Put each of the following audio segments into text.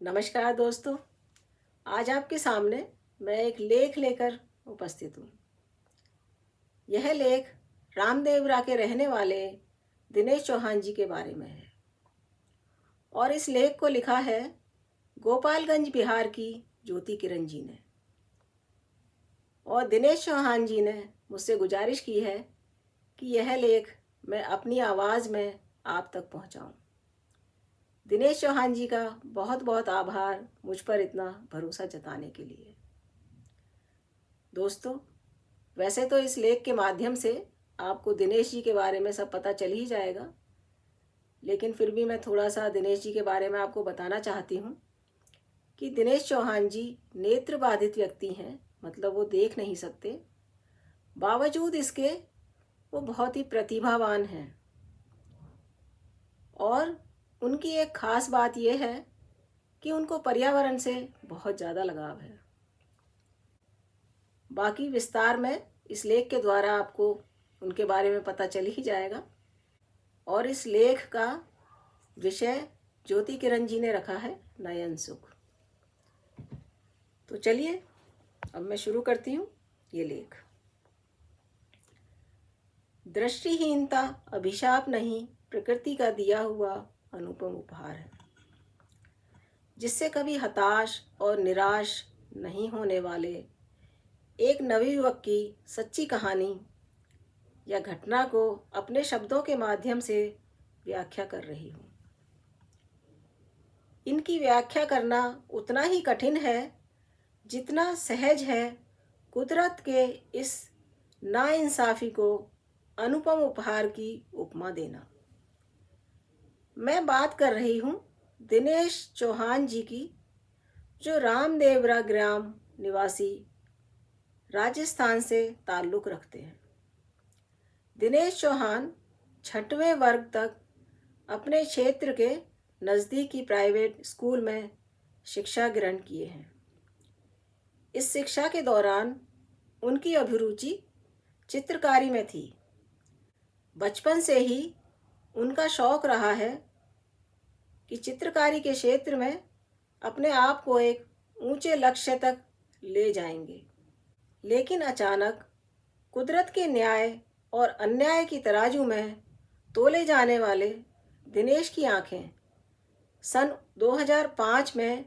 नमस्कार दोस्तों। आज आपके सामने मैं एक लेख लेकर उपस्थित हूँ। यह लेख रामदेवरा के रहने वाले दिनेश चौहान जी के बारे में है और इस लेख को लिखा है गोपालगंज बिहार की ज्योति किरण जी ने। और दिनेश चौहान जी ने मुझसे गुजारिश की है कि यह लेख मैं अपनी आवाज़ में आप तक पहुँचाऊँ। दिनेश चौहान जी का बहुत बहुत आभार मुझ पर इतना भरोसा जताने के लिए। दोस्तों, वैसे तो इस लेख के माध्यम से आपको दिनेश जी के बारे में सब पता चल ही जाएगा, लेकिन फिर भी मैं थोड़ा सा दिनेश जी के बारे में आपको बताना चाहती हूँ कि दिनेश चौहान जी नेत्र बाधित व्यक्ति हैं, मतलब वो देख नहीं सकते। बावजूद इसके वो बहुत ही प्रतिभावान हैं और उनकी एक ख़ास बात यह है कि उनको पर्यावरण से बहुत ज़्यादा लगाव है। बाकी विस्तार में इस लेख के द्वारा आपको उनके बारे में पता चल ही जाएगा। और इस लेख का विषय ज्योति किरण जी ने रखा है नयन सुख। तो चलिए अब मैं शुरू करती हूँ ये लेख। दृष्टिहीनता अभिशाप नहीं, प्रकृति का दिया हुआ अनुपम उपहार है, जिससे कभी हताश और निराश नहीं होने वाले एक नवयुवक की सच्ची कहानी या घटना को अपने शब्दों के माध्यम से व्याख्या कर रही हूँ। इनकी व्याख्या करना उतना ही कठिन है जितना सहज है कुदरत के इस नाइंसाफ़ी को अनुपम उपहार की उपमा देना। मैं बात कर रही हूँ दिनेश चौहान जी की, जो रामदेवरा ग्राम निवासी राजस्थान से ताल्लुक़ रखते हैं। दिनेश चौहान 6वें वर्ग तक अपने क्षेत्र के नज़दीकी प्राइवेट स्कूल में शिक्षा ग्रहण किए हैं। इस शिक्षा के दौरान उनकी अभिरुचि चित्रकारी में थी। बचपन से ही उनका शौक़ रहा है कि चित्रकारी के क्षेत्र में अपने आप को एक ऊंचे लक्ष्य तक ले जाएंगे। लेकिन अचानक कुदरत के न्याय और अन्याय की तराजू में तोले जाने वाले दिनेश की आंखें सन 2005 में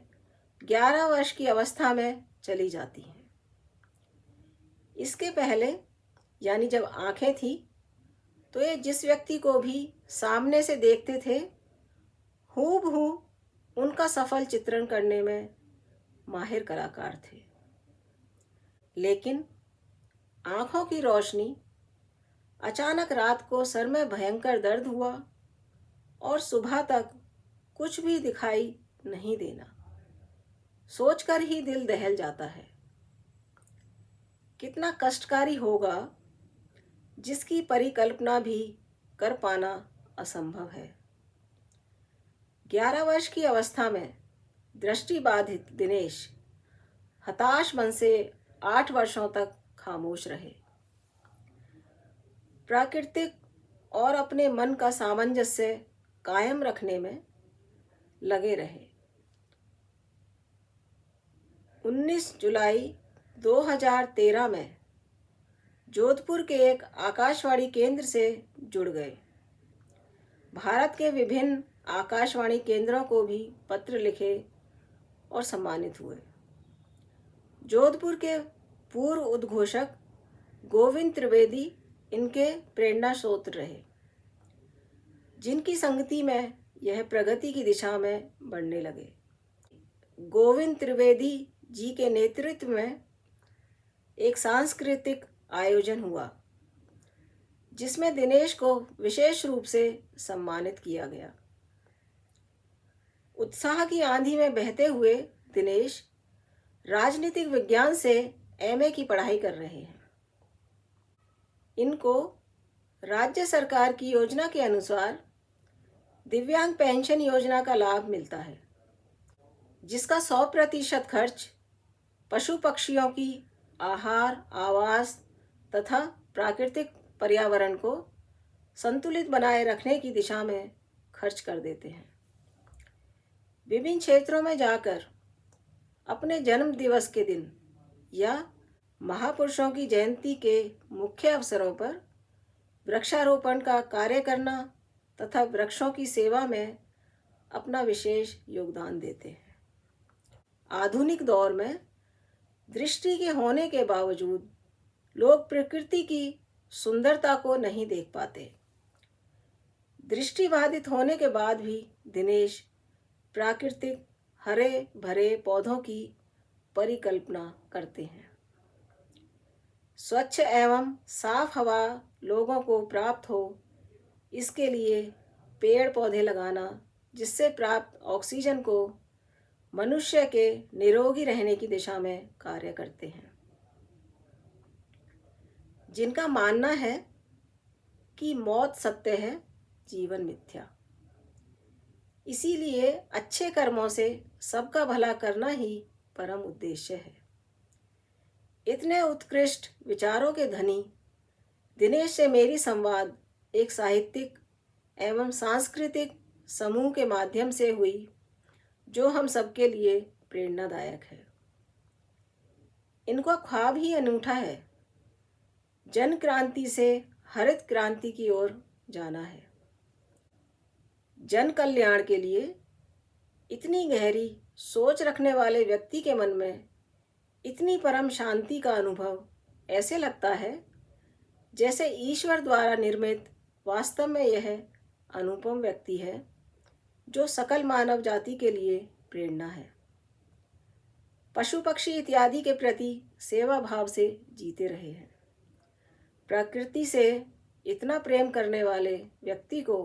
11 वर्ष की अवस्था में चली जाती हैं। इसके पहले यानी जब आंखें थी तो ये जिस व्यक्ति को भी सामने से देखते थे हूबहू उनका सफल चित्रण करने में माहिर कलाकार थे। लेकिन आँखों की रोशनी अचानक रात को सर में भयंकर दर्द हुआ और सुबह तक कुछ भी दिखाई नहीं देना सोचकर ही दिल दहल जाता है। कितना कष्टकारी होगा जिसकी परिकल्पना भी कर पाना असंभव है। 11 वर्ष की अवस्था में दृष्टिबाधित दिनेश हताश मन से 8 वर्षों तक खामोश रहे। प्राकृतिक और अपने मन का सामंजस्य कायम रखने में लगे रहे। 19 जुलाई 2013 में जोधपुर के एक आकाशवाणी केंद्र से जुड़ गए। भारत के विभिन्न आकाशवाणी केंद्रों को भी पत्र लिखे और सम्मानित हुए। जोधपुर के पूर्व उद्घोषक गोविंद त्रिवेदी इनके प्रेरणा स्रोत रहे, जिनकी संगति में यह प्रगति की दिशा में बढ़ने लगे। गोविंद त्रिवेदी जी के नेतृत्व में एक सांस्कृतिक आयोजन हुआ जिसमें दिनेश को विशेष रूप से सम्मानित किया गया। उत्साह की आंधी में बहते हुए दिनेश राजनीतिक विज्ञान से एमए की पढ़ाई कर रहे हैं। इनको राज्य सरकार की योजना के अनुसार दिव्यांग पेंशन योजना का लाभ मिलता है, जिसका 100% खर्च पशु पक्षियों की आहार, आवास तथा प्राकृतिक पर्यावरण को संतुलित बनाए रखने की दिशा में खर्च कर देते हैं। विभिन्न क्षेत्रों में जाकर अपने जन्म दिवस के दिन या महापुरुषों की जयंती के मुख्य अवसरों पर वृक्षारोपण का कार्य करना तथा वृक्षों की सेवा में अपना विशेष योगदान देते हैं। आधुनिक दौर में दृष्टि के होने के बावजूद लोग प्रकृति की सुंदरता को नहीं देख पाते। दृष्टिबाधित होने के बाद भी दिनेश प्राकृतिक हरे भरे पौधों की परिकल्पना करते हैं। स्वच्छ एवं साफ हवा लोगों को प्राप्त हो, इसके लिए पेड़ पौधे लगाना, जिससे प्राप्त ऑक्सीजन को मनुष्य के निरोगी रहने की दिशा में कार्य करते हैं। जिनका मानना है कि मौत सत्य है, जीवन मिथ्या, इसीलिए अच्छे कर्मों से सबका भला करना ही परम उद्देश्य है। इतने उत्कृष्ट विचारों के धनी दिनेश से मेरी संवाद एक साहित्यिक एवं सांस्कृतिक समूह के माध्यम से हुई, जो हम सबके लिए प्रेरणादायक है। इनका ख्वाब ही अनूठा है, जन क्रांति से हरित क्रांति की ओर जाना है। जन कल्याण के लिए इतनी गहरी सोच रखने वाले व्यक्ति के मन में इतनी परम शांति का अनुभव ऐसे लगता है जैसे ईश्वर द्वारा निर्मित वास्तव में यह अनुपम व्यक्ति है, जो सकल मानव जाति के लिए प्रेरणा है। पशु पक्षी इत्यादि के प्रति सेवा भाव से जीते रहे हैं। प्रकृति से इतना प्रेम करने वाले व्यक्ति को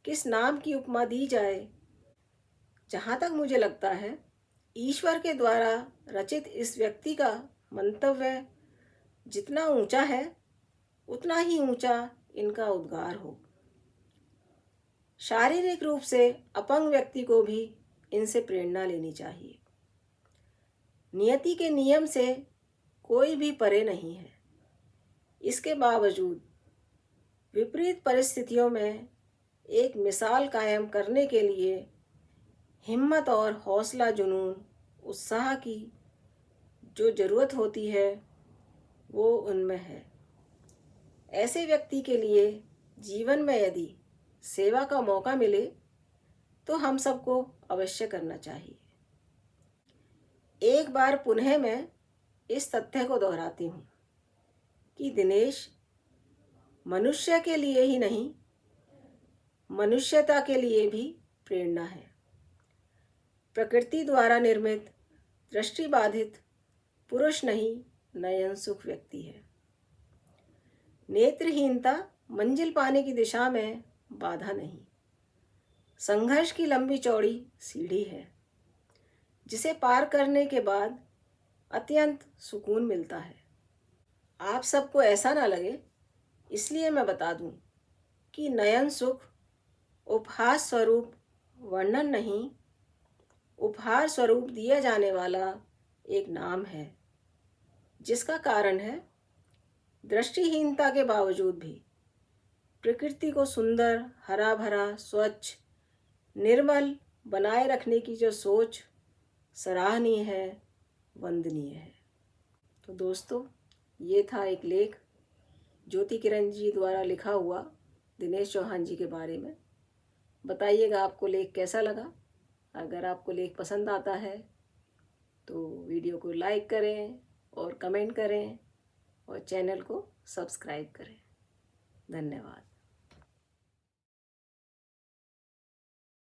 किस नाम की उपमा दी जाए? जहाँ तक मुझे लगता है, ईश्वर के द्वारा रचित इस व्यक्ति का मंतव्य जितना ऊंचा है, उतना ही ऊंचा इनका उद्गार हो। शारीरिक रूप से अपंग व्यक्ति को भी इनसे प्रेरणा लेनी चाहिए। नियति के नियम से कोई भी परे नहीं है। इसके बावजूद विपरीत परिस्थितियों में एक मिसाल कायम करने के लिए हिम्मत और हौसला, जुनून, उत्साह की जो ज़रूरत होती है, वो उनमें है। ऐसे व्यक्ति के लिए जीवन में यदि सेवा का मौका मिले तो हम सबको अवश्य करना चाहिए। एक बार पुनः मैं इस तथ्य को दोहराती हूँ कि दिनेश मनुष्य के लिए ही नहीं, मनुष्यता के लिए भी प्रेरणा है। प्रकृति द्वारा निर्मित दृष्टिबाधित पुरुष नहीं, नयन सुख व्यक्ति है। नेत्रहीनता मंजिल पाने की दिशा में बाधा नहीं, संघर्ष की लंबी चौड़ी सीढ़ी है, जिसे पार करने के बाद अत्यंत सुकून मिलता है। आप सबको ऐसा ना लगे, इसलिए मैं बता दूं कि नयन सुख उपहार स्वरूप वर्णन नहीं, उपहार स्वरूप दिया जाने वाला एक नाम है, जिसका कारण है दृष्टिहीनता के बावजूद भी प्रकृति को सुंदर, हरा भरा, स्वच्छ, निर्मल बनाए रखने की जो सोच सराहनीय है, वंदनीय है। तो दोस्तों, ये था एक लेख ज्योति किरण जी द्वारा लिखा हुआ दिनेश चौहान जी के बारे में। बताइएगा आपको लेख कैसा लगा। अगर आपको लेख पसंद आता है तो वीडियो को लाइक करें और कमेंट करें और चैनल को सब्सक्राइब करें। धन्यवाद।